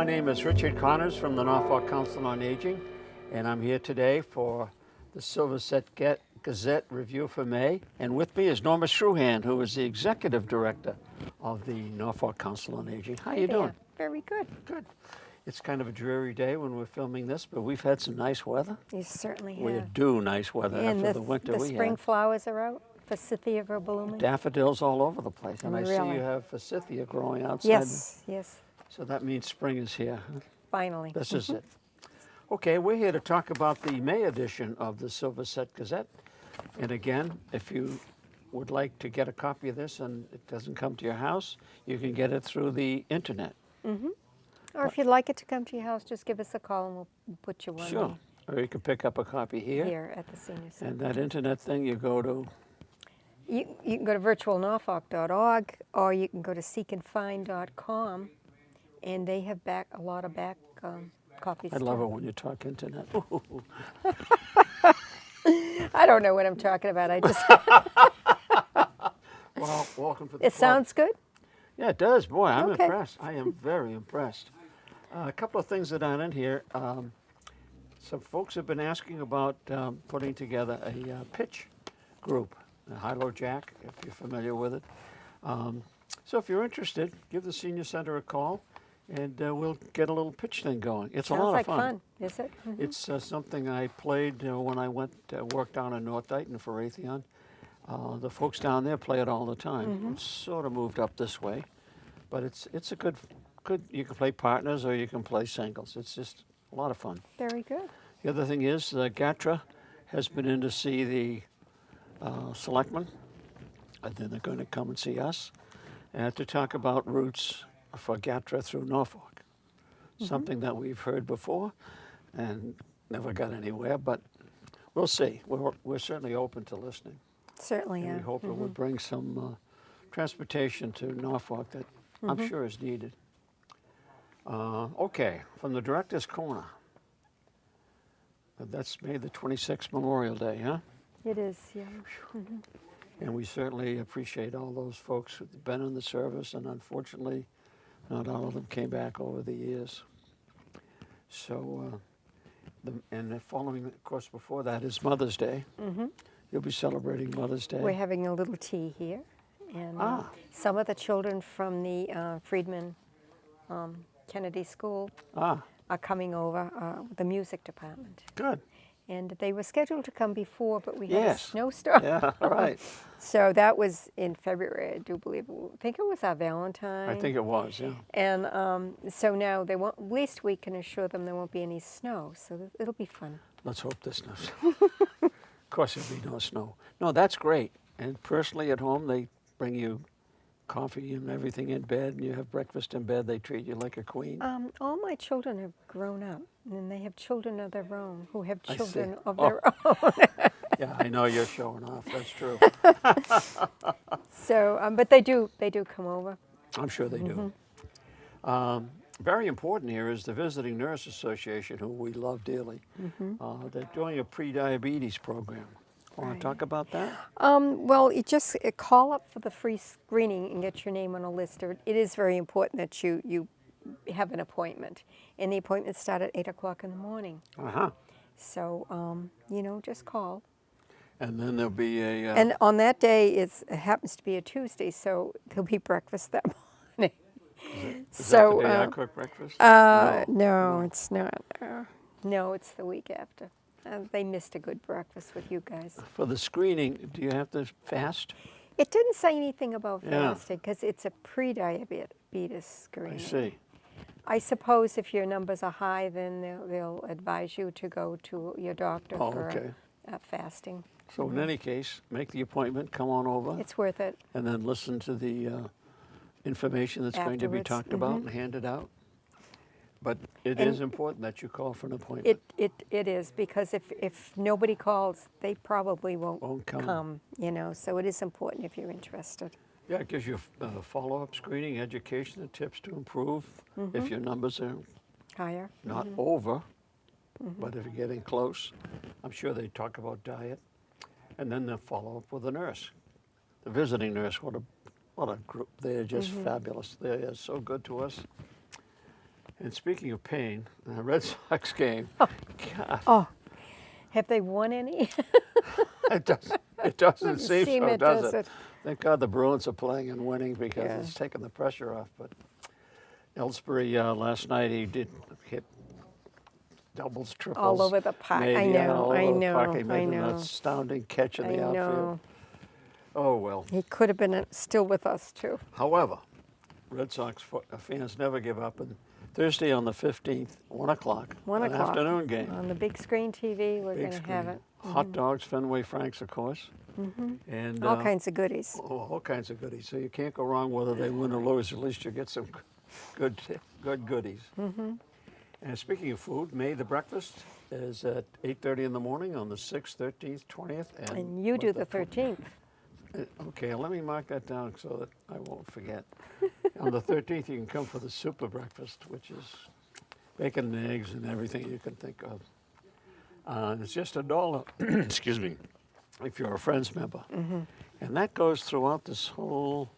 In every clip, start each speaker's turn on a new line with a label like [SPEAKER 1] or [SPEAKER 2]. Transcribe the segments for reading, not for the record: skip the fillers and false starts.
[SPEAKER 1] name is Richard Connors from the Norfolk Council on Aging, and I'm here today for the Silverset Gazette review for May. And with me is Norma Struhan, who is the Executive Director of the Norfolk Council on Aging. How you doing?
[SPEAKER 2] Very good.
[SPEAKER 1] Good. It's kind of a dreary day when we're filming this, but we've had some nice weather.
[SPEAKER 2] You certainly have.
[SPEAKER 1] We do nice weather
[SPEAKER 2] And
[SPEAKER 1] after the winter we had.
[SPEAKER 2] The spring flowers are out. Forsythia blooming.
[SPEAKER 1] Daffodils all over the place, and I see
[SPEAKER 2] Really?
[SPEAKER 1] you have forsythia growing outside.
[SPEAKER 2] Yes, yes,
[SPEAKER 1] So that means spring is here.
[SPEAKER 2] finally.
[SPEAKER 1] This is it. Okay, we're here to talk about the May edition of the Silverset Gazette. And again, if you would like to get a copy of this and it doesn't come to your house, you can get it through the internet.
[SPEAKER 2] Or if you'd like it to come to your house, just give us a call and we'll put you one
[SPEAKER 1] Sure. Or you can pick up a copy here.
[SPEAKER 2] here at the senior center.
[SPEAKER 1] And that internet thing, you go to,
[SPEAKER 2] You can go to virtualnorfolk.org or you can go to seekandfind.com, and they have a lot of copies.
[SPEAKER 1] I love
[SPEAKER 2] too.
[SPEAKER 1] it when you talk internet.
[SPEAKER 2] I don't know what I'm talking about. I just.
[SPEAKER 1] Well, welcome to the
[SPEAKER 2] It
[SPEAKER 1] club.
[SPEAKER 2] sounds good.
[SPEAKER 1] Yeah, it does. Boy, I'm
[SPEAKER 2] Okay.
[SPEAKER 1] impressed. I am very impressed. A couple of things that aren't in here. Some folks have been asking about putting together a pitch group, a high-low jack, if you're familiar with it. So if you're interested, give the senior center a call, and we'll get a little pitch thing going. It's
[SPEAKER 2] Sounds
[SPEAKER 1] a lot
[SPEAKER 2] like
[SPEAKER 1] of fun.
[SPEAKER 2] Is it? Mhm.
[SPEAKER 1] It's something I played when I went worked down in North Dayton for Raytheon. The folks down there play it all the time. It's sort of moved up this way, but it's a good. You can play partners or you can play singles. It's just a lot of fun.
[SPEAKER 2] Very good.
[SPEAKER 1] The other thing is GATRA has been in to see the selectmen, and then they're going to come and see us, and to talk about routes for GATRA through Norfolk. Something that we've heard before and never got anywhere, but we'll see. We're certainly open to listening.
[SPEAKER 2] Certainly,
[SPEAKER 1] And
[SPEAKER 2] yeah.
[SPEAKER 1] we hope it will bring some transportation to Norfolk that I'm sure is needed. Okay, from the Director's Corner. That's May the 26th, Memorial Day, huh?
[SPEAKER 2] It is, yeah.
[SPEAKER 1] And we certainly appreciate all those folks who've been in the service, and unfortunately, not all of them came back over the years. So, and the following, of course, before that is Mother's Day. You'll be celebrating Mother's Day.
[SPEAKER 2] We're having a little tea here, and some of the children from the Friedman Kennedy School are coming over, the music department.
[SPEAKER 1] Good.
[SPEAKER 2] And they were scheduled to come before, but we had a
[SPEAKER 1] Yes.
[SPEAKER 2] snowstorm.
[SPEAKER 1] Yeah, right.
[SPEAKER 2] So that was in February, I do believe. I think it was our Valentine.
[SPEAKER 1] I think it was, yeah.
[SPEAKER 2] And so now they won't. At least we can assure them there won't be any snow. So it'll be fun.
[SPEAKER 1] Let's hope this snows. Of course, there'll be no snow. No, that's great. And personally, at home, they bring you coffee and everything in bed, and you have breakfast in bed. They treat you like a queen.
[SPEAKER 2] All my children have grown up, and they have children of their own who have
[SPEAKER 1] I see.
[SPEAKER 2] children of
[SPEAKER 1] Oh.
[SPEAKER 2] their own.
[SPEAKER 1] Yeah, I know you're showing off. That's true.
[SPEAKER 2] So, but they do come over.
[SPEAKER 1] I'm sure they do. Very important here is the Visiting Nurse Association, who we love dearly. They're doing a pre-diabetes program. Want to talk about that?
[SPEAKER 2] Well, you just call up for the free screening and get your name on a list. It is very important that you have an appointment, and the appointments start at 8 o'clock in the morning.
[SPEAKER 1] Uh-huh.
[SPEAKER 2] So, just call.
[SPEAKER 1] And then there'll be a...
[SPEAKER 2] And on that day, it happens to be a Tuesday, so there'll be breakfast that morning.
[SPEAKER 1] is that the day I cook breakfast?
[SPEAKER 2] No, it's not. No, it's the week after. They missed a good breakfast with you guys.
[SPEAKER 1] For the screening, do you have to fast?
[SPEAKER 2] It didn't say anything about
[SPEAKER 1] Yeah.
[SPEAKER 2] fasting because it's a pre-diabetes screening.
[SPEAKER 1] I see.
[SPEAKER 2] I suppose if your numbers are high, then they'll advise you to go to your doctor
[SPEAKER 1] Oh,
[SPEAKER 2] for
[SPEAKER 1] okay.
[SPEAKER 2] Fasting.
[SPEAKER 1] So in any case, make the appointment, come on over,
[SPEAKER 2] It's worth it.
[SPEAKER 1] and then listen to the information that's going to be
[SPEAKER 2] Afterwards,
[SPEAKER 1] talked about and handed out. But it is important that you call for an appointment.
[SPEAKER 2] It is, because if nobody calls, they probably won't
[SPEAKER 1] come.
[SPEAKER 2] So it is important if you're interested.
[SPEAKER 1] Yeah, it gives you follow-up screening, education, and tips to improve if your numbers are
[SPEAKER 2] Higher.
[SPEAKER 1] not over, but if you're getting close. I'm sure they talk about diet. And then they'll follow up with a nurse. The visiting nurse, what a group. They're just fabulous. They are so good to us. And speaking of pain, the Red Sox game, God,
[SPEAKER 2] Oh, have they won any?
[SPEAKER 1] it doesn't seem
[SPEAKER 2] Seem
[SPEAKER 1] so,
[SPEAKER 2] it
[SPEAKER 1] does
[SPEAKER 2] does
[SPEAKER 1] it?
[SPEAKER 2] it.
[SPEAKER 1] Thank God the Bruins are playing and winning because
[SPEAKER 2] Yeah.
[SPEAKER 1] it's taken the pressure off. But Ellsbury last night, he did hit doubles, triples.
[SPEAKER 2] All over the park.
[SPEAKER 1] Made,
[SPEAKER 2] I
[SPEAKER 1] yeah,
[SPEAKER 2] know,
[SPEAKER 1] all
[SPEAKER 2] I
[SPEAKER 1] over the park.
[SPEAKER 2] know,
[SPEAKER 1] He made
[SPEAKER 2] I
[SPEAKER 1] an
[SPEAKER 2] know.
[SPEAKER 1] astounding catch in
[SPEAKER 2] I
[SPEAKER 1] the outfield.
[SPEAKER 2] know.
[SPEAKER 1] Oh, well.
[SPEAKER 2] He could have been still with us, too.
[SPEAKER 1] However, Red Sox fans never give up. And Thursday on the 15th, 1 o'clock,
[SPEAKER 2] 1
[SPEAKER 1] an
[SPEAKER 2] o'clock.
[SPEAKER 1] afternoon game.
[SPEAKER 2] On the big screen TV, we're
[SPEAKER 1] Big
[SPEAKER 2] going to have
[SPEAKER 1] screen.
[SPEAKER 2] it.
[SPEAKER 1] Hot dogs, Fenway Franks, of course. And
[SPEAKER 2] All kinds of goodies.
[SPEAKER 1] all kinds of goodies. So you can't go wrong whether they win or lose. At least you get some good goodies. And speaking of food, May the breakfast is at 8:30 in the morning on the 6th, 13th, 20th.
[SPEAKER 2] And you do the 13th.
[SPEAKER 1] Okay, let me mark that down so that I won't forget. On the 13th, you can come for the super breakfast, which is bacon and eggs and everything you can think of. It's just $1, excuse me, if you're a Friends member. And that goes throughout this whole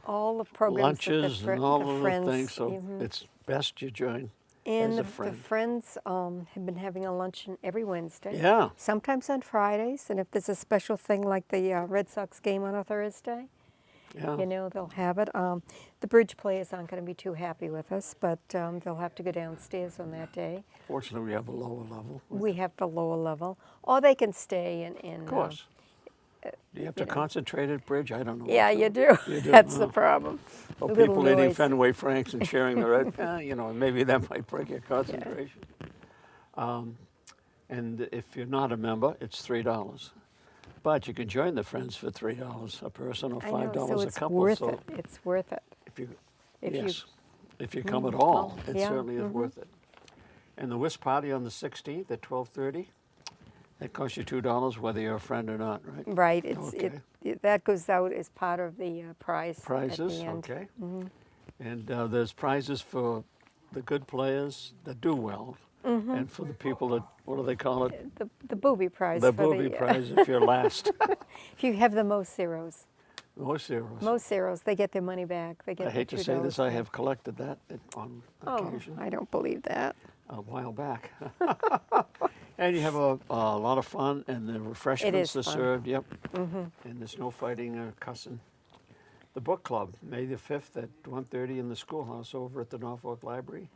[SPEAKER 2] All the programs that
[SPEAKER 1] lunches and all
[SPEAKER 2] the
[SPEAKER 1] of
[SPEAKER 2] friends.
[SPEAKER 1] the things. So it's best you join
[SPEAKER 2] And
[SPEAKER 1] as
[SPEAKER 2] the
[SPEAKER 1] a friend.
[SPEAKER 2] friends have been having a luncheon every Wednesday.
[SPEAKER 1] Yeah.
[SPEAKER 2] Sometimes on Fridays, and if there's a special thing like the Red Sox game on a Thursday,
[SPEAKER 1] Yeah.
[SPEAKER 2] you know, they'll have it. The bridge players aren't going to be too happy with us, but they'll have to go downstairs on that day.
[SPEAKER 1] Fortunately, we have a lower level.
[SPEAKER 2] We have the lower level, or they can stay in.
[SPEAKER 1] Of course. Do you have to concentrate at bridge? I don't know.
[SPEAKER 2] Yeah, you do.
[SPEAKER 1] You do?
[SPEAKER 2] That's the
[SPEAKER 1] Oh.
[SPEAKER 2] problem.
[SPEAKER 1] Or
[SPEAKER 2] The little
[SPEAKER 1] people eating
[SPEAKER 2] noise.
[SPEAKER 1] Fenway Franks and sharing the red, you know, maybe that might break your concentration. And if you're not a member, it's $3. But you can join the Friends for $3 a person or
[SPEAKER 2] I
[SPEAKER 1] $5
[SPEAKER 2] know, so
[SPEAKER 1] a
[SPEAKER 2] it's
[SPEAKER 1] couple.
[SPEAKER 2] worth
[SPEAKER 1] so
[SPEAKER 2] it. It's worth it.
[SPEAKER 1] if you,
[SPEAKER 2] If you-
[SPEAKER 1] yes, if you come at all, it
[SPEAKER 2] yeah,
[SPEAKER 1] certainly is worth it. And the whist party on the 16th at 12:30, that costs you $2 whether you're a friend or not, right?
[SPEAKER 2] Right.
[SPEAKER 1] Okay.
[SPEAKER 2] That goes out as part of the prize at
[SPEAKER 1] Prizes,
[SPEAKER 2] the end.
[SPEAKER 1] okay. And there's prizes for the good players that do well, and for the people that, what do they call it?
[SPEAKER 2] The booby prize.
[SPEAKER 1] The
[SPEAKER 2] for
[SPEAKER 1] booby prize if you're last.
[SPEAKER 2] If you have the most zeros.
[SPEAKER 1] Most zeros.
[SPEAKER 2] Most zeros, they get their money back. They get
[SPEAKER 1] I hate
[SPEAKER 2] the
[SPEAKER 1] to say this,
[SPEAKER 2] $2
[SPEAKER 1] I
[SPEAKER 2] back.
[SPEAKER 1] have collected that on
[SPEAKER 2] Oh,
[SPEAKER 1] occasion
[SPEAKER 2] I don't believe that.
[SPEAKER 1] a while back. And you have a lot of fun, and the refreshments are
[SPEAKER 2] fun.
[SPEAKER 1] served, yep. And there's no fighting or cussing. The book club, May the 5th at 1:30 in the schoolhouse over at the Norfolk Library.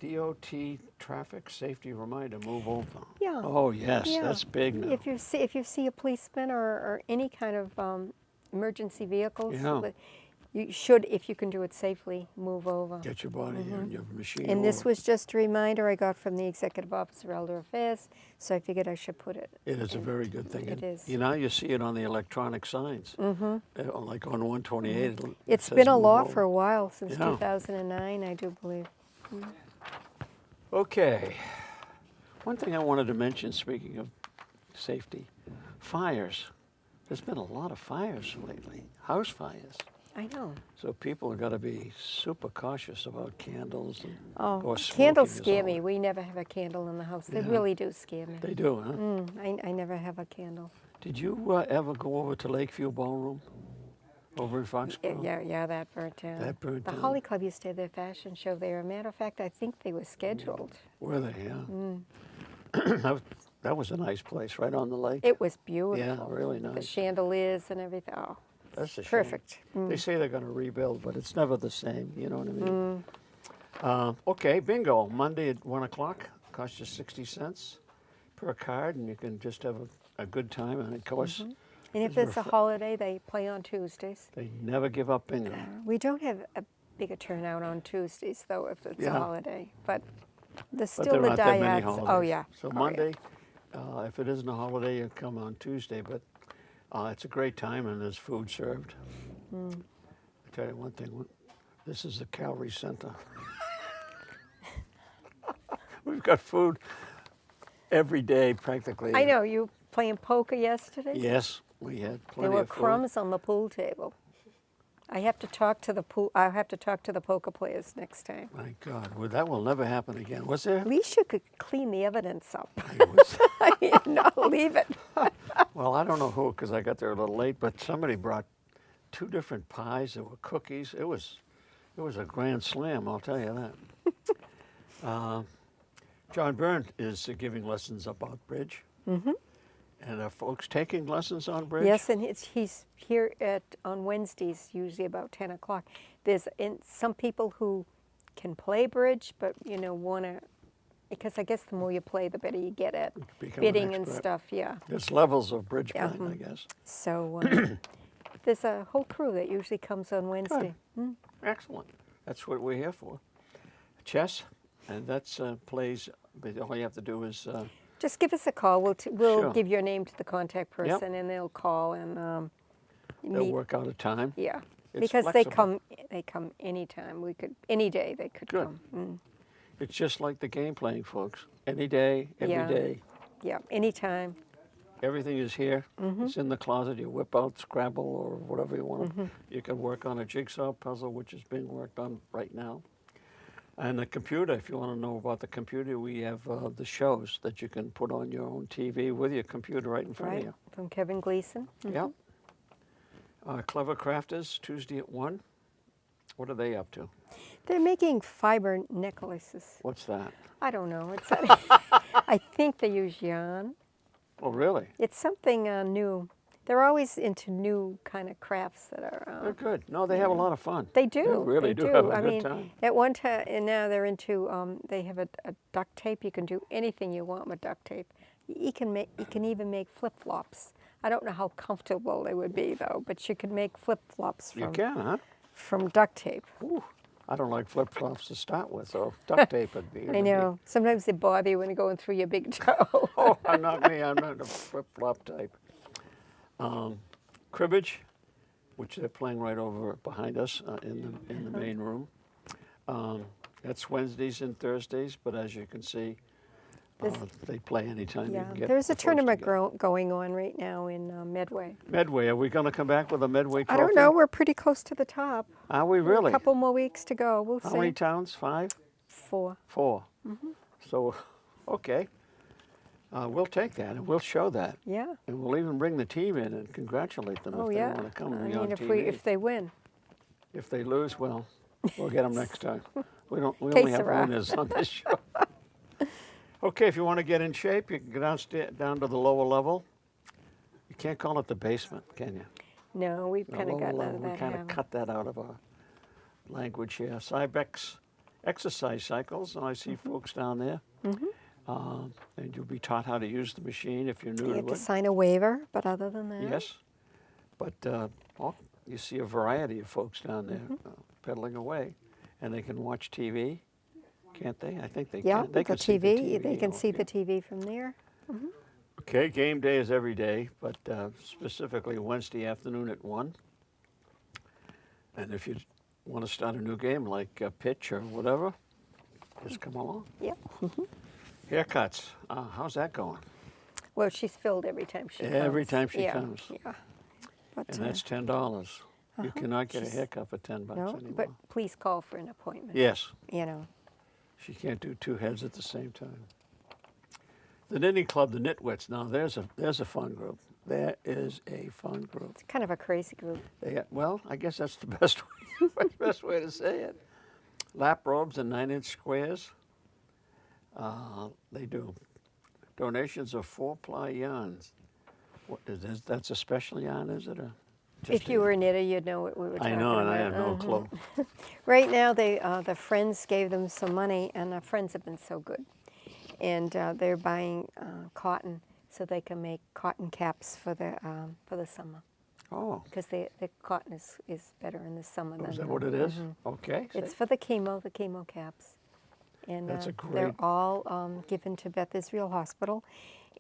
[SPEAKER 1] DOT traffic safety reminder, move over.
[SPEAKER 2] Yeah.
[SPEAKER 1] Oh, yes,
[SPEAKER 2] Yeah.
[SPEAKER 1] that's big now.
[SPEAKER 2] If you see a policeman or any kind of emergency vehicles,
[SPEAKER 1] Yeah.
[SPEAKER 2] you should, if you can do it safely, move over.
[SPEAKER 1] Get your body and your machine
[SPEAKER 2] And this
[SPEAKER 1] over.
[SPEAKER 2] was just a reminder I got from the Executive Office of Elder Affairs, so I figured I should put it.
[SPEAKER 1] It is a very good thing.
[SPEAKER 2] It is.
[SPEAKER 1] You know, you see it on the electronic signs. Like on 128. it
[SPEAKER 2] It's
[SPEAKER 1] says
[SPEAKER 2] been a
[SPEAKER 1] move
[SPEAKER 2] law
[SPEAKER 1] over.
[SPEAKER 2] for a while, since
[SPEAKER 1] Yeah.
[SPEAKER 2] 2009, I do believe.
[SPEAKER 1] Okay. One thing I wanted to mention, speaking of safety, fires. There's been a lot of fires lately, house fires.
[SPEAKER 2] I know.
[SPEAKER 1] So people have got to be super cautious about candles and
[SPEAKER 2] Oh,
[SPEAKER 1] or smoking
[SPEAKER 2] candles
[SPEAKER 1] is
[SPEAKER 2] scare
[SPEAKER 1] all-
[SPEAKER 2] me. We never have a candle in the house. They
[SPEAKER 1] Yeah.
[SPEAKER 2] really do scare me.
[SPEAKER 1] They do, huh?
[SPEAKER 2] I never have a candle.
[SPEAKER 1] Did you ever go over to Lakeview Ballroom over in Foxborough?
[SPEAKER 2] Yeah, that burnt down.
[SPEAKER 1] That burnt
[SPEAKER 2] the
[SPEAKER 1] down.
[SPEAKER 2] Holly Club used to have their fashion show there. Matter of fact, I think they were scheduled.
[SPEAKER 1] Were they? Yeah. That was a nice place, right on the lake.
[SPEAKER 2] It was beautiful.
[SPEAKER 1] Yeah, really
[SPEAKER 2] The
[SPEAKER 1] nice.
[SPEAKER 2] chandeliers and everything. Oh,
[SPEAKER 1] That's a shame.
[SPEAKER 2] perfect.
[SPEAKER 1] They say they're going to rebuild, but it's never the same. You know what I mean? Okay, bingo. Monday at 1 o'clock. Costs you 60 cents per card, and you can just have a good time. And of course,
[SPEAKER 2] And if
[SPEAKER 1] Those
[SPEAKER 2] it's a
[SPEAKER 1] were
[SPEAKER 2] holiday, they play on Tuesdays.
[SPEAKER 1] they never give up bingo.
[SPEAKER 2] We don't have a bigger turnout on Tuesdays, though, if it's a
[SPEAKER 1] Yeah.
[SPEAKER 2] holiday. But there's
[SPEAKER 1] But
[SPEAKER 2] still
[SPEAKER 1] there
[SPEAKER 2] the
[SPEAKER 1] aren't that many
[SPEAKER 2] diehards.
[SPEAKER 1] holidays.
[SPEAKER 2] Oh, yeah.
[SPEAKER 1] So
[SPEAKER 2] Oh, yeah.
[SPEAKER 1] Monday, if it isn't a holiday, you come on Tuesday. But it's a great time, and there's food served. I tell you one thing, this is the Calorie Center. We've got food every day, practically.
[SPEAKER 2] I know, you playing poker yesterday?
[SPEAKER 1] Yes, we had plenty
[SPEAKER 2] There were
[SPEAKER 1] of food.
[SPEAKER 2] crumbs on the pool table. I have to talk to the poker players next time.
[SPEAKER 1] My God, well, that will never happen again. Was there?
[SPEAKER 2] At least you could clean the evidence up.
[SPEAKER 1] It was-
[SPEAKER 2] I mean, not leave it.
[SPEAKER 1] well, I don't know who, because I got there a little late, but somebody brought 2 different pies. There were cookies. It was It was a grand slam, I'll tell you that. John Byrne is giving lessons about bridge.
[SPEAKER 2] Mm-hmm.
[SPEAKER 1] And are folks taking lessons on bridge?
[SPEAKER 2] Yes, and he's here on Wednesdays, usually about 10 o'clock. There's some people who can play bridge, but, want to, because I guess the more you play, the better you get at
[SPEAKER 1] Become an
[SPEAKER 2] bidding and
[SPEAKER 1] expert.
[SPEAKER 2] stuff, yeah.
[SPEAKER 1] There's levels of bridge
[SPEAKER 2] Yeah.
[SPEAKER 1] playing, I guess.
[SPEAKER 2] So there's a whole crew that usually comes on Wednesday.
[SPEAKER 1] Good. Excellent. That's what we're here for. Chess, and that's plays, but all you have to do is...
[SPEAKER 2] Just give us a call. We'll
[SPEAKER 1] Sure.
[SPEAKER 2] give your name to the contact person, and they'll call and
[SPEAKER 1] they'll
[SPEAKER 2] meet.
[SPEAKER 1] work out a time.
[SPEAKER 2] Yeah,
[SPEAKER 1] It's
[SPEAKER 2] because
[SPEAKER 1] flexible.
[SPEAKER 2] they come anytime. Any day they could
[SPEAKER 1] Good.
[SPEAKER 2] come. Mm.
[SPEAKER 1] It's just like the game playing, folks. Any day, every
[SPEAKER 2] Yeah.
[SPEAKER 1] day.
[SPEAKER 2] Yeah, anytime.
[SPEAKER 1] Everything is here.
[SPEAKER 2] Mm-hmm.
[SPEAKER 1] It's in the closet. You whip out Scrabble or whatever you want. You can work on a jigsaw puzzle, which is being worked on right now. And the computer, if you want to know about the computer, we have the shows that you can put on your own TV with your computer right in front
[SPEAKER 2] Right,
[SPEAKER 1] of you.
[SPEAKER 2] from Kevin Gleason.
[SPEAKER 1] Yep. Clever Crafters, Tuesday at 1. What are they up to?
[SPEAKER 2] They're making fiber necklaces.
[SPEAKER 1] What's that?
[SPEAKER 2] I don't know. It's I think they use yarn.
[SPEAKER 1] Oh, really?
[SPEAKER 2] It's something new. They're always into new kind of crafts that are.
[SPEAKER 1] They're good. No, they have a lot of fun.
[SPEAKER 2] They do.
[SPEAKER 1] They really
[SPEAKER 2] they
[SPEAKER 1] do have a
[SPEAKER 2] I
[SPEAKER 1] good
[SPEAKER 2] mean,
[SPEAKER 1] time.
[SPEAKER 2] at one time, and now they're into. They have a duct tape. You can do anything you want with duct tape. You can even make flip flops. I don't know how comfortable they would be though, but you can make flip flops
[SPEAKER 1] You can, huh?
[SPEAKER 2] from duct tape.
[SPEAKER 1] Ooh, I don't like flip-flops to start with, so duct tape would be.
[SPEAKER 2] I know. Sometimes they bother you when you're going through your big toe.
[SPEAKER 1] Oh, not me. I'm not a flip-flop type. Cribbage, which they're playing right over behind us in the main room. That's Wednesdays and Thursdays, but as you can see, they play anytime you
[SPEAKER 2] Yeah,
[SPEAKER 1] can get
[SPEAKER 2] there's
[SPEAKER 1] the
[SPEAKER 2] a
[SPEAKER 1] folks
[SPEAKER 2] tournament
[SPEAKER 1] together.
[SPEAKER 2] going on right now in Medway.
[SPEAKER 1] Medway, are we going to come back with a Medway
[SPEAKER 2] I
[SPEAKER 1] trophy?
[SPEAKER 2] don't know. We're pretty close to the top.
[SPEAKER 1] Are we really?
[SPEAKER 2] A couple more weeks to go. We'll
[SPEAKER 1] How
[SPEAKER 2] see.
[SPEAKER 1] many towns? 5?
[SPEAKER 2] 4.
[SPEAKER 1] 4. So, okay. We'll take that and we'll show that.
[SPEAKER 2] Yeah.
[SPEAKER 1] And we'll even bring the team in and congratulate them
[SPEAKER 2] Oh
[SPEAKER 1] if they
[SPEAKER 2] yeah.
[SPEAKER 1] want to come and
[SPEAKER 2] I
[SPEAKER 1] be on
[SPEAKER 2] mean,
[SPEAKER 1] TV.
[SPEAKER 2] if they win.
[SPEAKER 1] If they lose, well, we'll get them next time. We only
[SPEAKER 2] Que
[SPEAKER 1] have
[SPEAKER 2] sera.
[SPEAKER 1] winners on this show. Okay, if you want to get in shape, you can go down to the lower level. You can't call it the basement, can you?
[SPEAKER 2] No, we've
[SPEAKER 1] The
[SPEAKER 2] kind of
[SPEAKER 1] lower
[SPEAKER 2] gotten out
[SPEAKER 1] level.
[SPEAKER 2] of
[SPEAKER 1] We
[SPEAKER 2] that
[SPEAKER 1] kind of
[SPEAKER 2] habit.
[SPEAKER 1] cut that out of our language here. Cybex exercise cycles, and I see folks down there. And you'll be taught how to use the machine if you're new
[SPEAKER 2] You
[SPEAKER 1] to
[SPEAKER 2] have to
[SPEAKER 1] it.
[SPEAKER 2] sign a waiver, but other than that.
[SPEAKER 1] Yes, but you see a variety of folks down there pedaling away, and they can watch TV, can't they? I think they
[SPEAKER 2] Yeah,
[SPEAKER 1] can. They
[SPEAKER 2] the
[SPEAKER 1] can see the
[SPEAKER 2] TV. They can see
[SPEAKER 1] okay.
[SPEAKER 2] the TV from there.
[SPEAKER 1] Okay, game day is every day, but specifically Wednesday afternoon at 1. And if you want to start a new game like pitch or whatever, just come along.
[SPEAKER 2] Yep.
[SPEAKER 1] Haircuts, how's that going?
[SPEAKER 2] Well, she's filled every time she comes.
[SPEAKER 1] Every time she
[SPEAKER 2] Yeah,
[SPEAKER 1] comes.
[SPEAKER 2] Yeah. But,
[SPEAKER 1] And that's $10. You cannot get a haircut for $10
[SPEAKER 2] no,
[SPEAKER 1] anymore.
[SPEAKER 2] but please call for an appointment.
[SPEAKER 1] Yes.
[SPEAKER 2] You know.
[SPEAKER 1] She can't do 2 heads at the same time. The knitting club, the Knitwits. Now there's a fun group. There is a fun group.
[SPEAKER 2] It's kind of a crazy group.
[SPEAKER 1] Well, I guess that's the best way to say it. Lap robes and 9-inch squares. They do donations of 4-ply yarns. What is this? That's a special yarn, is it? Or just
[SPEAKER 2] If you were a knitter, you'd know what we were talking
[SPEAKER 1] I
[SPEAKER 2] about.
[SPEAKER 1] know, and I have no clue.
[SPEAKER 2] Right now, the Friends gave them some money, and the Friends have been so good. And they're buying cotton so they can make cotton caps for the summer.
[SPEAKER 1] Oh,
[SPEAKER 2] Because the cotton is better in the summer than
[SPEAKER 1] is that what it is? Okay.
[SPEAKER 2] It's for the chemo caps. And
[SPEAKER 1] That's a
[SPEAKER 2] they're
[SPEAKER 1] great-
[SPEAKER 2] all given to Beth Israel Hospital.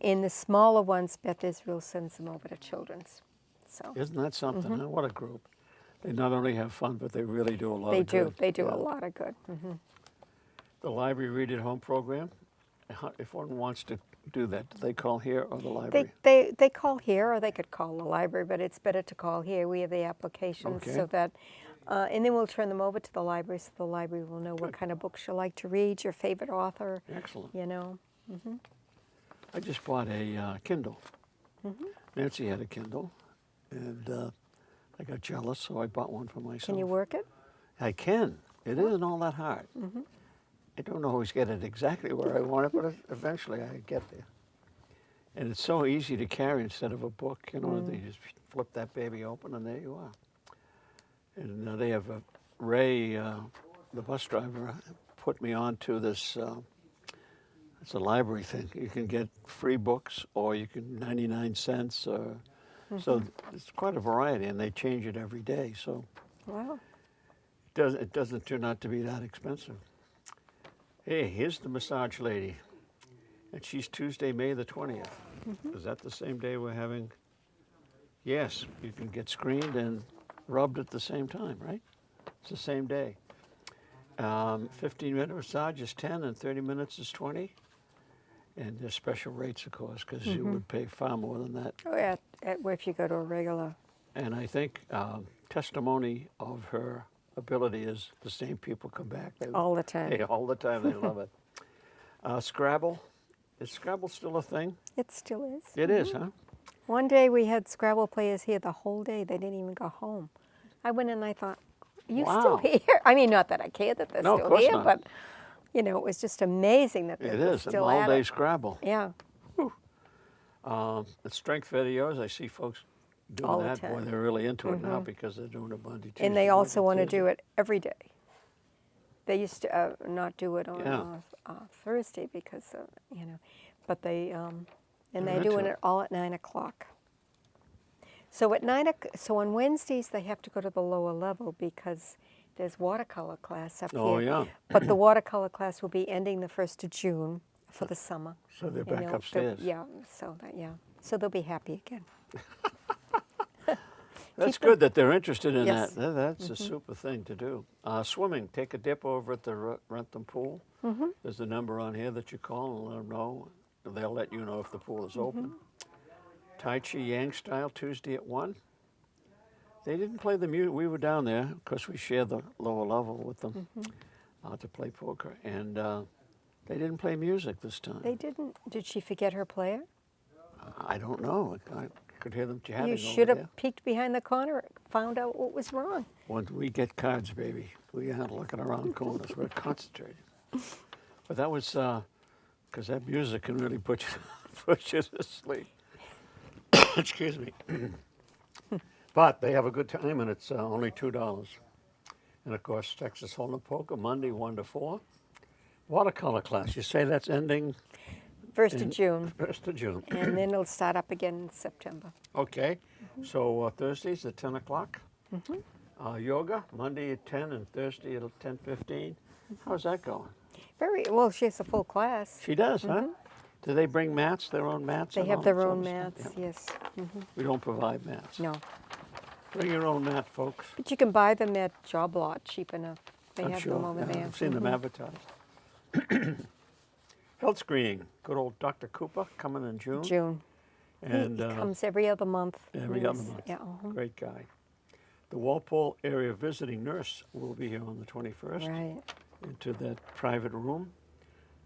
[SPEAKER 2] In the smaller ones, Beth Israel sends them over to Children's. So
[SPEAKER 1] Isn't that something? Huh? What a group. They not only have fun, but they really do a lot
[SPEAKER 2] they
[SPEAKER 1] of good.
[SPEAKER 2] do. They do
[SPEAKER 1] Yeah.
[SPEAKER 2] a lot of good.
[SPEAKER 1] The library read at home program. If one wants to do that, do they call here or the library?
[SPEAKER 2] They call here, or they could call the library, but it's better to call here. We have the applications
[SPEAKER 1] Okay.
[SPEAKER 2] so that, and then we'll turn them over to the library, so the library will know what kind of books you like to read, your favorite author,
[SPEAKER 1] Excellent.
[SPEAKER 2] you know.
[SPEAKER 1] I just bought a Kindle. Nancy had a Kindle, and I got jealous, so I bought one for myself.
[SPEAKER 2] Can you work it?
[SPEAKER 1] I can. It isn't all that hard. I don't always get it exactly where I want it, but eventually I get there. And it's so easy to carry instead of a book. You know, you just flip that baby open and there you are. And they have Ray, the bus driver, put me on to this. It's a library thing. You can get free books, or you can 99 cents. So it's quite a variety, and they change it every day. So
[SPEAKER 2] Wow.
[SPEAKER 1] it doesn't turn out to be that expensive. Hey, here's the massage lady, and she's Tuesday, May the 20th. Is that the same day we're having? Yes, you can get screened and rubbed at the same time, right? It's the same day. 15-minute massage is 10, and 30 minutes is 20. And there's special rates, of course, because you would pay far more than that.
[SPEAKER 2] Oh, yeah, if you go to a regular.
[SPEAKER 1] And I think testimony of her ability is the same people come back.
[SPEAKER 2] All the time.
[SPEAKER 1] All the time. They love it. Scrabble. Is Scrabble still a thing?
[SPEAKER 2] It still is.
[SPEAKER 1] It is, huh?
[SPEAKER 2] One day we had Scrabble players here the whole day. They didn't even go home. I went in and I thought, are you still
[SPEAKER 1] Wow.
[SPEAKER 2] here? I mean, not that I care that they're
[SPEAKER 1] No, of
[SPEAKER 2] still
[SPEAKER 1] course
[SPEAKER 2] here,
[SPEAKER 1] not.
[SPEAKER 2] but, you know, it was just amazing that
[SPEAKER 1] It
[SPEAKER 2] they're
[SPEAKER 1] is. An
[SPEAKER 2] still at
[SPEAKER 1] all-day
[SPEAKER 2] it.
[SPEAKER 1] Scrabble.
[SPEAKER 2] Yeah.
[SPEAKER 1] The strength videos, I see folks doing
[SPEAKER 2] All the
[SPEAKER 1] that. Boy,
[SPEAKER 2] time.
[SPEAKER 1] they're really into it now because they're doing a Monday, Tuesday.
[SPEAKER 2] And they also want to
[SPEAKER 1] Wednesday,
[SPEAKER 2] do it every day. They used to not do it on
[SPEAKER 1] Yeah.
[SPEAKER 2] Thursday because, you know, but they, and
[SPEAKER 1] They're
[SPEAKER 2] they're doing
[SPEAKER 1] into
[SPEAKER 2] it all at 9 o'clock. So at so on Wednesdays they have to go to the lower level because there's watercolor class up
[SPEAKER 1] Oh,
[SPEAKER 2] here.
[SPEAKER 1] yeah.
[SPEAKER 2] But the watercolor class will be ending the 1st of June for the summer.
[SPEAKER 1] So they're
[SPEAKER 2] And
[SPEAKER 1] back
[SPEAKER 2] they'll-
[SPEAKER 1] upstairs.
[SPEAKER 2] Yeah, so they'll be happy again.
[SPEAKER 1] That's
[SPEAKER 2] Keep them-
[SPEAKER 1] good that they're interested in
[SPEAKER 2] Yes.
[SPEAKER 1] that. That's a super thing to do. Swimming, take a dip over at the Rentham pool. There's a number on here that you call and let them know. They'll let you know if the pool is open. Tai Chi Yang style, Tuesday at 1. They didn't play the music. We were down there. Of course, we share the lower level with them to play poker. And they didn't play music this time.
[SPEAKER 2] They didn't. Did she forget her player?
[SPEAKER 1] I don't know. I could hear them chatting
[SPEAKER 2] You
[SPEAKER 1] over
[SPEAKER 2] should
[SPEAKER 1] there.
[SPEAKER 2] have peeked behind the corner, found out what was wrong.
[SPEAKER 1] When we get cards, baby, we aren't looking around corners. We're concentrated. But that was because that music can really put you to sleep. Excuse me. But they have a good time, and it's only $2. And of course, Texas Hold'em Poker, Monday 1 to 4. Watercolor class. You say that's ending
[SPEAKER 2] 1st of June,
[SPEAKER 1] 1st of June.
[SPEAKER 2] and then it'll start up again in September.
[SPEAKER 1] Okay. So Thursdays at 10 o'clock. Yoga, Monday at 10 and Thursday at 10:15. How's that going?
[SPEAKER 2] Very well. She has a full class.
[SPEAKER 1] She does, huh? Do they bring mats, their own mats?
[SPEAKER 2] They
[SPEAKER 1] and
[SPEAKER 2] have
[SPEAKER 1] all
[SPEAKER 2] their
[SPEAKER 1] that
[SPEAKER 2] own
[SPEAKER 1] sort of
[SPEAKER 2] mats.
[SPEAKER 1] stuff?
[SPEAKER 2] Yes.
[SPEAKER 1] Yeah. We don't provide mats.
[SPEAKER 2] No,
[SPEAKER 1] Bring your own mat, folks.
[SPEAKER 2] but you can buy them at Job Lot cheap enough. They
[SPEAKER 1] I'm
[SPEAKER 2] have
[SPEAKER 1] sure.
[SPEAKER 2] them over
[SPEAKER 1] Yeah,
[SPEAKER 2] there.
[SPEAKER 1] I've seen them advertised. Health screening. Good old Dr. Cooper coming in June.
[SPEAKER 2] June.
[SPEAKER 1] And
[SPEAKER 2] he comes every other month.
[SPEAKER 1] every
[SPEAKER 2] Yes,
[SPEAKER 1] other month.
[SPEAKER 2] Yeah.
[SPEAKER 1] Great guy. The Walpole area visiting nurse will be here on the 21st.
[SPEAKER 2] Right.
[SPEAKER 1] Into that private room,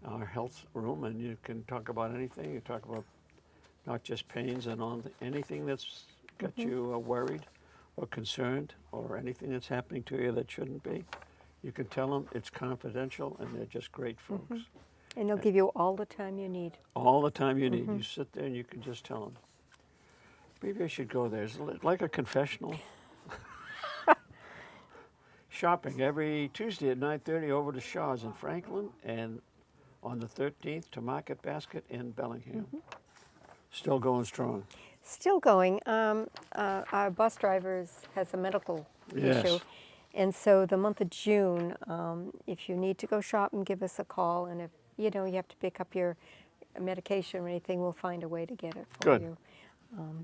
[SPEAKER 1] our health room, and you can talk about anything. You talk about not just pains and anything that's got you worried or concerned or anything that's happening to you that shouldn't be. You can tell them it's confidential, and they're just great folks.
[SPEAKER 2] And they'll give you all the time you need.
[SPEAKER 1] All the time you need. You sit there and you can just tell them. Maybe I should go there. It's like a confessional. Shopping every Tuesday at 9:30 over to Shaw's in Franklin, and on the 13th to Market Basket in Bellingham. Still going strong.
[SPEAKER 2] Still going. Our bus drivers has a medical
[SPEAKER 1] Yes.
[SPEAKER 2] issue. And so the month of June, if you need to go shopping, give us a call. And if you have to pick up your medication or anything, we'll find a way to get it for
[SPEAKER 1] Good.
[SPEAKER 2] you.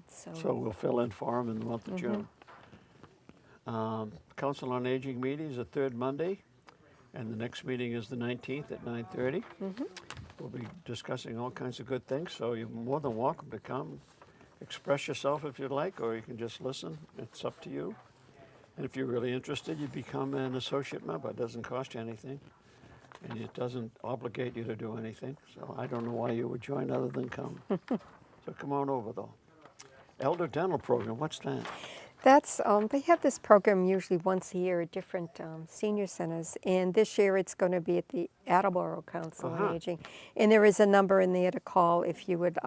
[SPEAKER 1] So we'll fill in for them in the month of June. Council on Aging meeting is the third Monday, and the next meeting is the 19th at 9:30. We'll be discussing all kinds of good things, so you're more than welcome to come. Express yourself if you'd like, or you can just listen. It's up to you. And if you're really interested, you become an associate member. It doesn't cost you anything, and it doesn't obligate you to do anything. So I don't know why you would join other than come. So come on over, though. Elder Dental Program, what's that?
[SPEAKER 2] That's they have this program usually once a year at different senior centers, and this year it's going to be at the Attleboro Council on Aging, and there is a number in there to call if you would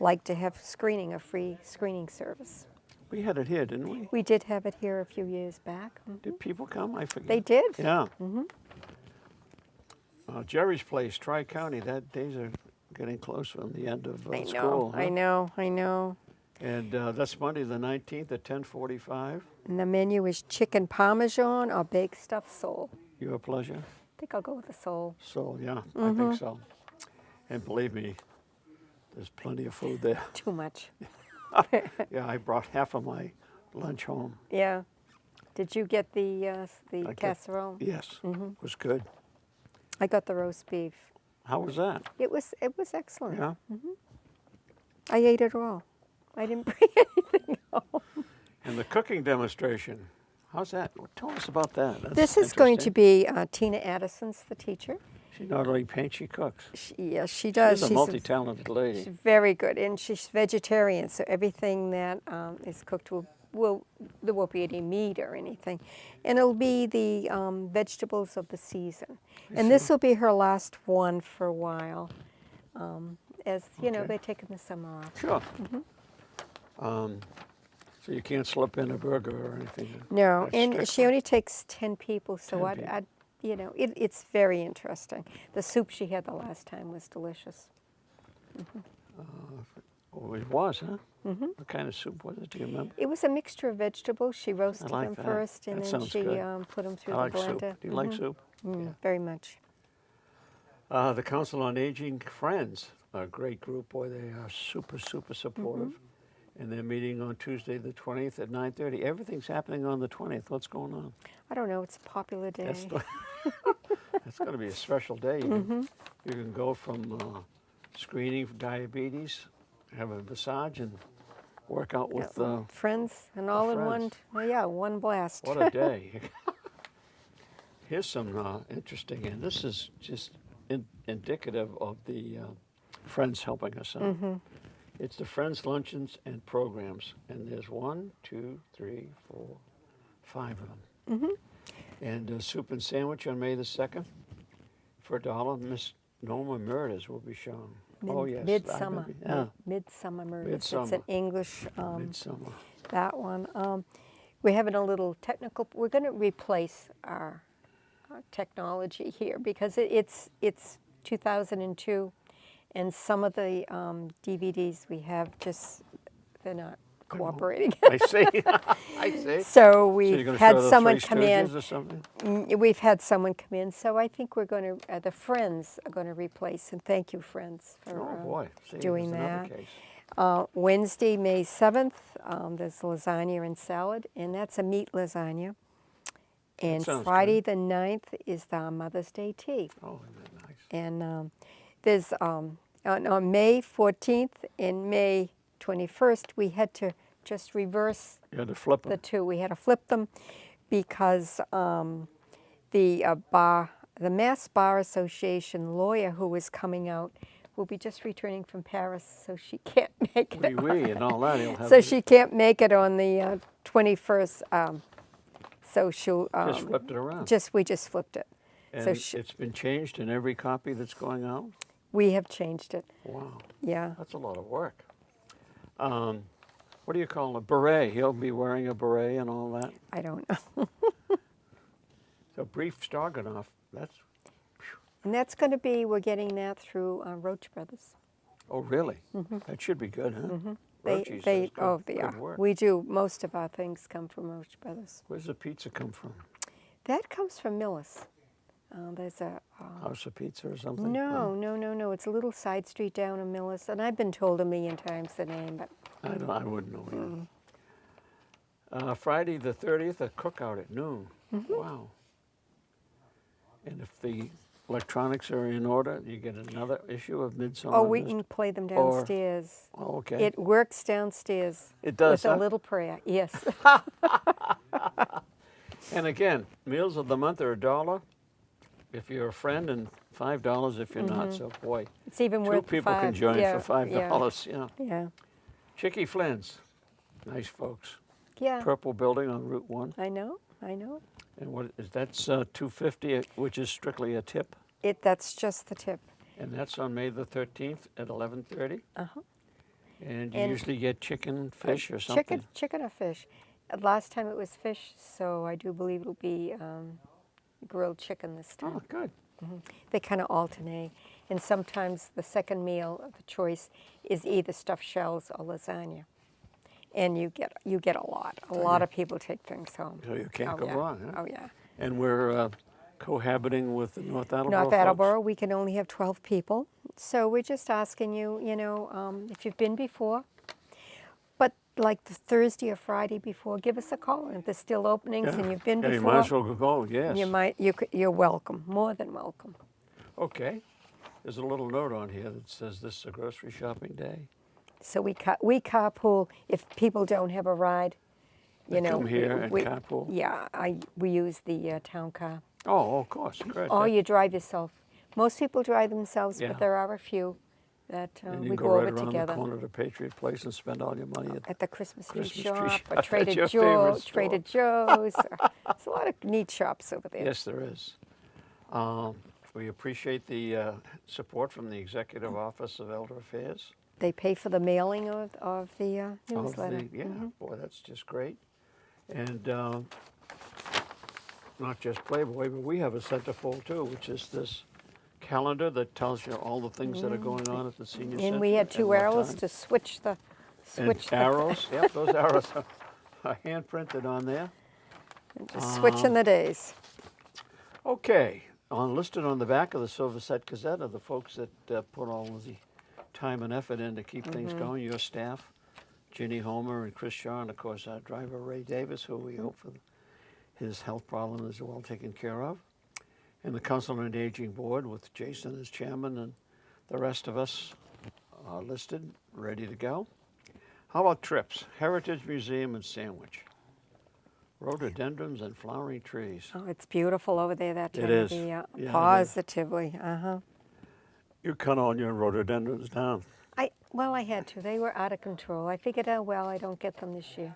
[SPEAKER 2] like to have screening, a free screening service.
[SPEAKER 1] We had it here, didn't we?
[SPEAKER 2] We did have it here a few years back.
[SPEAKER 1] Did people come? I forget.
[SPEAKER 2] They did.
[SPEAKER 1] Yeah. Jerry's Place, Tri-County, that days are getting closer on the end of school.
[SPEAKER 2] I know.
[SPEAKER 1] And that's Monday the 19th at 10:45.
[SPEAKER 2] And the menu is chicken parmesan or baked stuffed sole.
[SPEAKER 1] Your pleasure.
[SPEAKER 2] I think I'll go with the sole.
[SPEAKER 1] So, yeah, I think so. And believe me, there's plenty of food there.
[SPEAKER 2] Too much.
[SPEAKER 1] Yeah, I brought half of my lunch home.
[SPEAKER 2] Yeah. Did you get the casserole?
[SPEAKER 1] Yes, it was good.
[SPEAKER 2] I got the roast beef.
[SPEAKER 1] How was that?
[SPEAKER 2] It was excellent.
[SPEAKER 1] Yeah.
[SPEAKER 2] I ate it all. I didn't bring anything home.
[SPEAKER 1] And the cooking demonstration, how's that? Tell us about that. That's
[SPEAKER 2] This is going to
[SPEAKER 1] interesting.
[SPEAKER 2] be Tina Addison's the teacher.
[SPEAKER 1] She not only paints, she cooks.
[SPEAKER 2] Yes, she does.
[SPEAKER 1] She's a multi-talented lady.
[SPEAKER 2] She's very good, and she's vegetarian, so everything that is cooked there won't be any meat or anything, and it'll be the vegetables of the season. And this will be her last one for a while, as you know, they're taking the summer off.
[SPEAKER 1] Sure. So you can't slip in a burger or anything?
[SPEAKER 2] No,
[SPEAKER 1] That's
[SPEAKER 2] and
[SPEAKER 1] strict.
[SPEAKER 2] she only takes 10 people, so
[SPEAKER 1] 10
[SPEAKER 2] I'd
[SPEAKER 1] people.
[SPEAKER 2] you know, it's very interesting. The soup she had the last time was delicious.
[SPEAKER 1] Oh, it was, huh? What kind of soup was it? Do you remember?
[SPEAKER 2] It was a mixture of vegetables. She roasted
[SPEAKER 1] like
[SPEAKER 2] them
[SPEAKER 1] that.
[SPEAKER 2] first, and
[SPEAKER 1] That
[SPEAKER 2] then
[SPEAKER 1] sounds
[SPEAKER 2] she
[SPEAKER 1] good.
[SPEAKER 2] put them through
[SPEAKER 1] I like
[SPEAKER 2] the blender.
[SPEAKER 1] soup. Do you like soup?
[SPEAKER 2] Very much.
[SPEAKER 1] The Council on Aging Friends, a great group. Boy, they are super, super supportive. And they're meeting on Tuesday the 20th at 9:30. Everything's happening on the 20th. What's going on?
[SPEAKER 2] I don't know. It's a popular day.
[SPEAKER 1] That's going to be a special day. You can go from screening for diabetes, have a massage, and work out with
[SPEAKER 2] friends and all in one.
[SPEAKER 1] friends.
[SPEAKER 2] Oh, yeah, one blast.
[SPEAKER 1] what a day. Here's some interesting, and this is just indicative of the Friends helping us out. It's the Friends luncheons and programs, and there's 1, 2, 3, 4, 5 of them. And soup and sandwich on May the 2nd for $1. Miss Norma Murders will be shown. Oh yes, I
[SPEAKER 2] Midsummer.
[SPEAKER 1] remember. Yeah,
[SPEAKER 2] Midsummer Murders. It's
[SPEAKER 1] Midsummer.
[SPEAKER 2] an English.
[SPEAKER 1] Midsummer.
[SPEAKER 2] That one. We're having a little technical. We're going to replace our technology here because it's 2002, and some of the DVDs we have they're not cooperating.
[SPEAKER 1] I see. I see.
[SPEAKER 2] So we've
[SPEAKER 1] gonna
[SPEAKER 2] had
[SPEAKER 1] show the
[SPEAKER 2] someone
[SPEAKER 1] Three
[SPEAKER 2] come in.
[SPEAKER 1] Stooges or something?
[SPEAKER 2] We've had someone come in, so I think we're going to. The Friends are going to replace, and thank you, Friends, for
[SPEAKER 1] Oh boy, see,
[SPEAKER 2] doing
[SPEAKER 1] there's another
[SPEAKER 2] that.
[SPEAKER 1] case.
[SPEAKER 2] Wednesday, May 7th, there's lasagna and salad, and that's a meat lasagna. And
[SPEAKER 1] sounds
[SPEAKER 2] Friday the 9th is the Mother's Day tea.
[SPEAKER 1] Oh, isn't that nice?
[SPEAKER 2] And there's on May 14th and May 21st, we had to just reverse
[SPEAKER 1] You had to flip
[SPEAKER 2] the
[SPEAKER 1] them.
[SPEAKER 2] two. We had to flip them because the Mass Bar Association lawyer who was coming out will be just returning from Paris, so she can't make it.
[SPEAKER 1] Oui, and all that. He'll have
[SPEAKER 2] So
[SPEAKER 1] to-
[SPEAKER 2] she can't make it on the 21st. So she'll
[SPEAKER 1] just flipped it around.
[SPEAKER 2] we just flipped it.
[SPEAKER 1] And
[SPEAKER 2] So
[SPEAKER 1] it's been changed in every copy that's going out?
[SPEAKER 2] we have changed it.
[SPEAKER 1] Wow,
[SPEAKER 2] Yeah.
[SPEAKER 1] that's a lot of work. What do you call a beret? He'll be wearing a beret and all that.
[SPEAKER 2] I don't know.
[SPEAKER 1] So brief Stroganoff, that's,
[SPEAKER 2] And that's going to be, we're getting that through Roach Brothers.
[SPEAKER 1] oh really? That should be good, huh? Roachie
[SPEAKER 2] They
[SPEAKER 1] says good,
[SPEAKER 2] oh,
[SPEAKER 1] good
[SPEAKER 2] yeah.
[SPEAKER 1] work.
[SPEAKER 2] We do, most of our things come from Roach Brothers.
[SPEAKER 1] Where's the pizza come from?
[SPEAKER 2] That comes from Millis. There's a,
[SPEAKER 1] House of Pizza or something?
[SPEAKER 2] no. It's a little side street down in Millis, and I've been told a million times the name, but
[SPEAKER 1] I wouldn't know either. Friday the 30th, a cookout at noon. Wow. And if the electronics are in order, you get another issue of Midsummer.
[SPEAKER 2] we can play them downstairs.
[SPEAKER 1] Oh, okay.
[SPEAKER 2] It works downstairs.
[SPEAKER 1] It does,
[SPEAKER 2] With
[SPEAKER 1] huh?
[SPEAKER 2] a little prayer, yes.
[SPEAKER 1] And again, meals of the month are $1 if you're a friend, and $5 if you're not. So boy,
[SPEAKER 2] It's even
[SPEAKER 1] two
[SPEAKER 2] worth
[SPEAKER 1] people can
[SPEAKER 2] $5.
[SPEAKER 1] join
[SPEAKER 2] Yeah,
[SPEAKER 1] for $5. Yeah.
[SPEAKER 2] Yeah.
[SPEAKER 1] Chicky Flynn's, nice folks.
[SPEAKER 2] Yeah,
[SPEAKER 1] purple building on Route 1.
[SPEAKER 2] I know, I know.
[SPEAKER 1] And what is that's $250, which is strictly a tip.
[SPEAKER 2] That's just the tip.
[SPEAKER 1] And that's on May the 13th at 11:30.
[SPEAKER 2] Uh-huh.
[SPEAKER 1] And you
[SPEAKER 2] And-
[SPEAKER 1] usually get chicken, fish, or something.
[SPEAKER 2] Chicken or fish. Last time it was fish, so I do believe it'll be grilled chicken this time.
[SPEAKER 1] Oh, good.
[SPEAKER 2] They kind of alternate. And sometimes the second meal of the choice is either stuffed shells or lasagna. And you get a lot. A lot of people take things home.
[SPEAKER 1] So you can't
[SPEAKER 2] Oh,
[SPEAKER 1] go
[SPEAKER 2] yeah.
[SPEAKER 1] wrong, huh?
[SPEAKER 2] Oh, yeah.
[SPEAKER 1] And we're cohabiting with the North Attleboro
[SPEAKER 2] North
[SPEAKER 1] folks?
[SPEAKER 2] Attleboro, we can only have 12 people. So we're just asking you, if you've been before, but like the Thursday or Friday before, give us a call. And if there's still openings and you've been
[SPEAKER 1] Yeah,
[SPEAKER 2] before,
[SPEAKER 1] you might as well go, yes.
[SPEAKER 2] you're welcome, more than welcome.
[SPEAKER 1] Okay. There's a little note on here that says this is a grocery shopping day.
[SPEAKER 2] So we carpool if people don't have a ride.
[SPEAKER 1] They come here and carpool?
[SPEAKER 2] Yeah, we use the town car.
[SPEAKER 1] Oh, of course, great.
[SPEAKER 2] Or you drive yourself. Most people drive themselves,
[SPEAKER 1] Yeah.
[SPEAKER 2] but there are a few that
[SPEAKER 1] and you
[SPEAKER 2] we
[SPEAKER 1] can
[SPEAKER 2] go
[SPEAKER 1] go
[SPEAKER 2] over
[SPEAKER 1] right around
[SPEAKER 2] together.
[SPEAKER 1] the corner to Patriot Place and spend all your money
[SPEAKER 2] At the Christmas tree
[SPEAKER 1] Christmas tree
[SPEAKER 2] shop,
[SPEAKER 1] shop.
[SPEAKER 2] or
[SPEAKER 1] That's
[SPEAKER 2] Trader
[SPEAKER 1] your favorite store.
[SPEAKER 2] Trader Joe's. There's a lot of neat shops over there.
[SPEAKER 1] Yes, there is. We appreciate the support from the Executive Office of Elder Affairs.
[SPEAKER 2] They pay for the mailing of the newsletter.
[SPEAKER 1] Boy, that's just great. And not just Playboy, but we have a centerfold too, which is this calendar that tells you all the things that are going on at the senior center.
[SPEAKER 2] And we had two
[SPEAKER 1] what
[SPEAKER 2] arrows
[SPEAKER 1] time.
[SPEAKER 2] to switch the
[SPEAKER 1] Arrows, yep, those arrows are hand printed on there.
[SPEAKER 2] just switching the days.
[SPEAKER 1] Okay, listed on the back of the Silverset Gazette are the folks that put all of the time and effort in to keep things going. Your staff, Ginny Homer and Chris Shaw, and of course our driver Ray Davis, who we hope for his health problem is well taken care of. And the Council on Aging Board with Jason as chairman, and the rest of us are listed, ready to go. How about trips? Heritage Museum and Sandwich. Rhododendrons and flowering trees.
[SPEAKER 2] Oh, it's beautiful over there that time
[SPEAKER 1] It
[SPEAKER 2] of
[SPEAKER 1] is.
[SPEAKER 2] the year.
[SPEAKER 1] Yeah, it is.
[SPEAKER 2] Positively,
[SPEAKER 1] You cut all your rhododendrons down.
[SPEAKER 2] I had to. They were out of control. I figured, oh, well, I don't get them this year.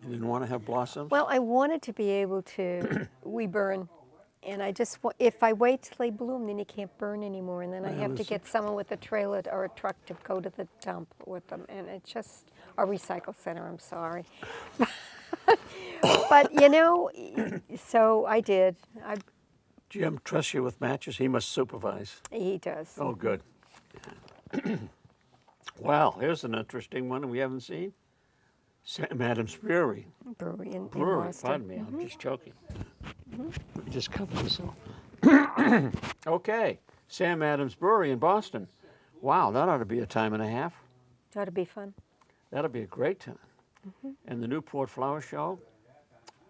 [SPEAKER 1] You didn't want to have blossoms?
[SPEAKER 2] Well, I wanted to be able to, we burn, and I just, if I wait till they bloom, then you can't burn anymore, and then I
[SPEAKER 1] Yeah,
[SPEAKER 2] have to
[SPEAKER 1] that's-
[SPEAKER 2] get someone with a trailer or a truck to go to the dump with them, and it's just a recycle center, I'm sorry. But, so I did.
[SPEAKER 1] Jim trusts you with matches? He must supervise.
[SPEAKER 2] He does.
[SPEAKER 1] Oh, good. Wow, here's an interesting one we haven't seen. Sam Adams Brewery.
[SPEAKER 2] Brewery in
[SPEAKER 1] Boston. Pardon me, I'm just joking. Let me just cover this up. Okay, Sam Adams Brewery in Boston. Wow, that ought to be a time and a half.
[SPEAKER 2] That'd be fun.
[SPEAKER 1] That'll be a great time. And the Newport Flower Show.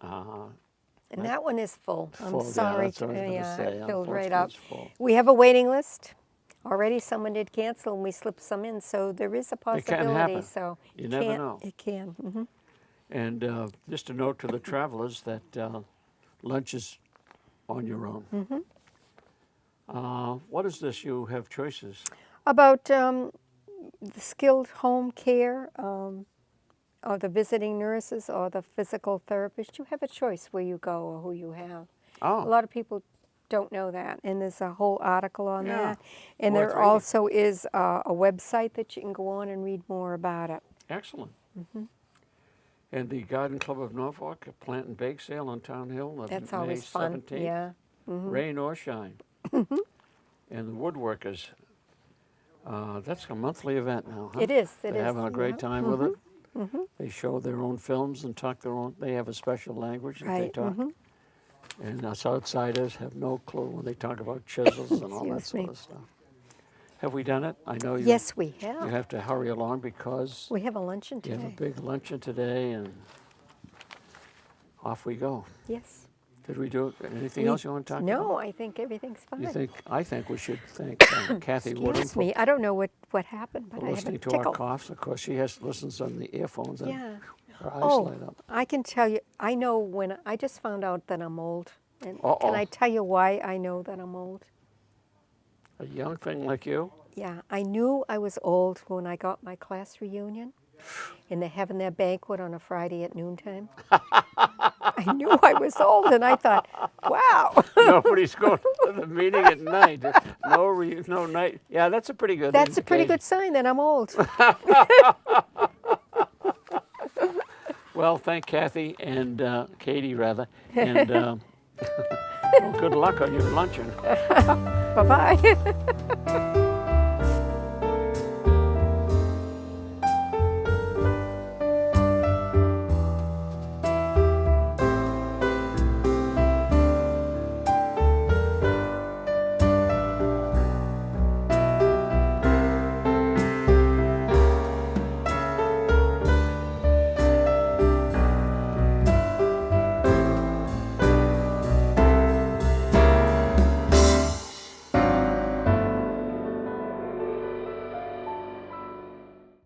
[SPEAKER 2] And that one is full.
[SPEAKER 1] Full,
[SPEAKER 2] I'm
[SPEAKER 1] yeah,
[SPEAKER 2] sorry.
[SPEAKER 1] that's what I was gonna say.
[SPEAKER 2] It filled right
[SPEAKER 1] Unfortunately,
[SPEAKER 2] up.
[SPEAKER 1] it's full.
[SPEAKER 2] We have a waiting list. Already someone did cancel and we slipped some in, so there is a
[SPEAKER 1] It can
[SPEAKER 2] possibility.
[SPEAKER 1] happen.
[SPEAKER 2] So
[SPEAKER 1] You never
[SPEAKER 2] can't-
[SPEAKER 1] know.
[SPEAKER 2] It can.
[SPEAKER 1] And just a note to the travelers that lunch is on your own. What is this? You have choices.
[SPEAKER 2] About the skilled home care, or the visiting nurses, or the physical therapist, you have a choice where you go or who you have. A
[SPEAKER 1] Oh,
[SPEAKER 2] lot of people don't know that, and there's a whole article on
[SPEAKER 1] Yeah.
[SPEAKER 2] that. And
[SPEAKER 1] Worth
[SPEAKER 2] there
[SPEAKER 1] reading.
[SPEAKER 2] also is a website that you can go on and read more about it.
[SPEAKER 1] excellent. And the Garden Club of Norfolk, a plant and bake sale on Town Hill on
[SPEAKER 2] That's
[SPEAKER 1] May
[SPEAKER 2] always fun.
[SPEAKER 1] 17th.
[SPEAKER 2] Yeah.
[SPEAKER 1] Rain or shine. And the Woodworkers, that's a monthly event now, huh?
[SPEAKER 2] It is. It
[SPEAKER 1] They're
[SPEAKER 2] is.
[SPEAKER 1] having a great time with it.
[SPEAKER 2] Mm-hmm.
[SPEAKER 1] They show their own films and talk their own. They have a special language that they
[SPEAKER 2] Right,
[SPEAKER 1] talk. And us outsiders have no clue when they talk about chisels and all that
[SPEAKER 2] Excuse
[SPEAKER 1] sort
[SPEAKER 2] me.
[SPEAKER 1] of stuff. Have we done it? I know you.
[SPEAKER 2] Yes, we
[SPEAKER 1] You
[SPEAKER 2] have.
[SPEAKER 1] have to hurry along because
[SPEAKER 2] We have a luncheon
[SPEAKER 1] you have a
[SPEAKER 2] today.
[SPEAKER 1] big luncheon today, and off we go.
[SPEAKER 2] Yes.
[SPEAKER 1] Did we do anything else you want to talk about?
[SPEAKER 2] No, I think everything's fine.
[SPEAKER 1] I think we should thank Kathy Woodham
[SPEAKER 2] Excuse me. I don't know what happened,
[SPEAKER 1] for
[SPEAKER 2] but I have a
[SPEAKER 1] listening to our
[SPEAKER 2] tickle.
[SPEAKER 1] coughs. Of course, she listens on the earphones, and
[SPEAKER 2] Yeah.
[SPEAKER 1] her eyes
[SPEAKER 2] Oh,
[SPEAKER 1] light up.
[SPEAKER 2] I can tell you. I know when I just found out that I'm old. And
[SPEAKER 1] Uh-oh.
[SPEAKER 2] can I tell you why I know that I'm old?
[SPEAKER 1] A young thing like you?
[SPEAKER 2] Yeah, I knew I was old when I got my class reunion. and they're having their banquet on a Friday at noontime. I knew I was old, and I thought, wow.
[SPEAKER 1] Nobody's going to the meeting at night. No night. Yeah, that's a pretty good.
[SPEAKER 2] That's a pretty
[SPEAKER 1] indication.
[SPEAKER 2] good sign that I'm old.
[SPEAKER 1] Well, thank Kathy and Katie, rather. And well, good luck on your luncheon.
[SPEAKER 2] Bye-bye.